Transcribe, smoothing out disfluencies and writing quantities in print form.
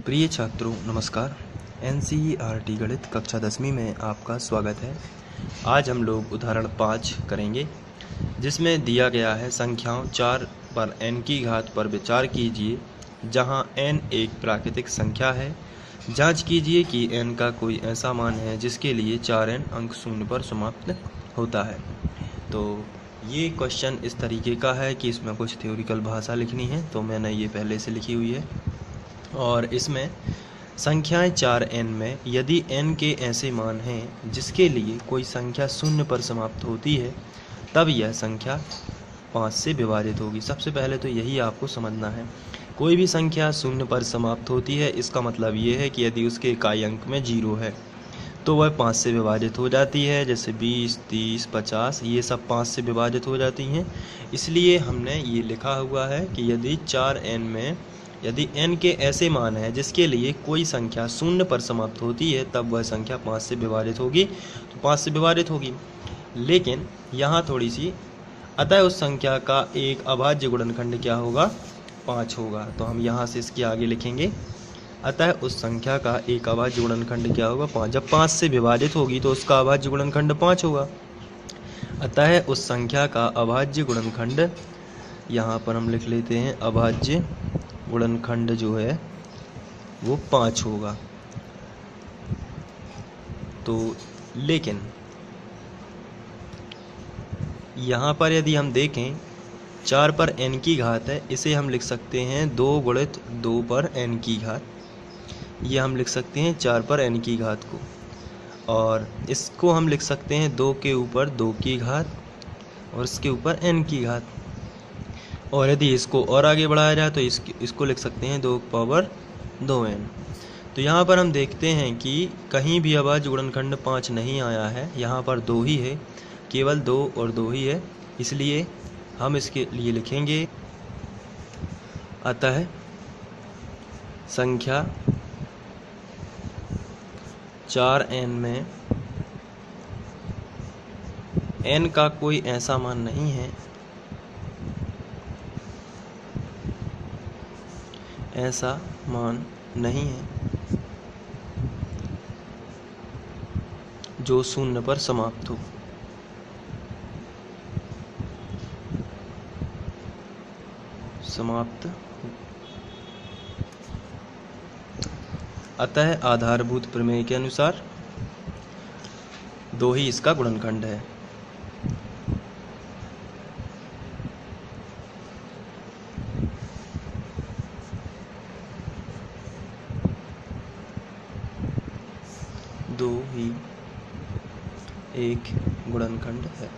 प्रिय छात्रों नमस्कार। एनसीईआरटी गणित कक्षा 10वीं में आपका स्वागत है। आज हम लोग उदाहरण 5 करेंगे, जिसमें दिया गया है संख्याओं 4 पर n की घात पर विचार कीजिए, जहां n एक प्राकृतिक संख्या है। जांच कीजिए कि n का कोई ऐसा मान है जिसके लिए 4n अंक शून्य पर समाप्त होता है। तो ये क्वेश्चन इस तरीके का है कि इसमें कुछ थ्योरिकल भाषा लिखनी है, तो मैंने ये पहले से लिखी हुई है। और इसमें संख्याएं 4n में यदि n के ऐसे मान हैं जिसके लिए कोई संख्या शून्य पर समाप्त होती है, तब यह संख्या 5 से विभाजित होगी। सबसे पहले तो यही आपको समझना है। कोई भी संख्या शून्य पर समाप्त होती है, इसका मतलब ये है कि यदि उसके इकाई अंक में 0 है तो वह 5 से विभाजित हो जाती है। जैसे 20, 30, 50 ये सब 5 से विभाजित हो जाती हैं। इसलिए हमने ये लिखा हुआ है कि यदि 4n में यदि n के ऐसे मान हैं जिसके लिए कोई संख्या शून्य पर समाप्त होती है, तब वह संख्या 5 से विभाजित होगी, तो 5 से विभाजित होगी। लेकिन यहाँ थोड़ी सी, अतः उस संख्या का एक अभाज्य गुणनखंड क्या होगा? 5 होगा। तो हम यहाँ से इसके आगे लिखेंगे, अतः उस संख्या का एक अभाज्य गुणनखंड क्या होगा? 5। जब 5 से विभाजित होगी तो उसका अभाज्य गुणनखंड 5 होगा। अतः उस संख्या का अभाज्य गुणनखंड, यहाँ पर हम लिख लेते हैं अभाज्य गुणनखंड जो है वो 5 होगा। तो लेकिन यहाँ पर यदि हम देखें, 4 पर n की घात है, इसे हम लिख सकते हैं 2 गुणित 2 पर n की घात। ये हम लिख सकते हैं 4 पर n की घात को, और इसको हम लिख सकते हैं 2 के ऊपर 2 की घात और इसके ऊपर n की घात। और यदि इसको और आगे बढ़ाया जाए तो इसको लिख सकते हैं 2 पावर 2n। तो यहाँ पर हम देखते हैं कि कहीं भी अभाज्य गुणनखंड 5 नहीं आया है, यहाँ पर 2 ही है, केवल 2 और 2 ही है। इसलिए हम इसके लिए लिखेंगे, अतः संख्या 4n में n का कोई ऐसा मान नहीं है, ऐसा मान नहीं है जो शून्य पर समाप्त हो। अतः आधारभूत प्रमेय के अनुसार 2 ही इसका गुणनखंड है। दो ही एक गुणनखंड है।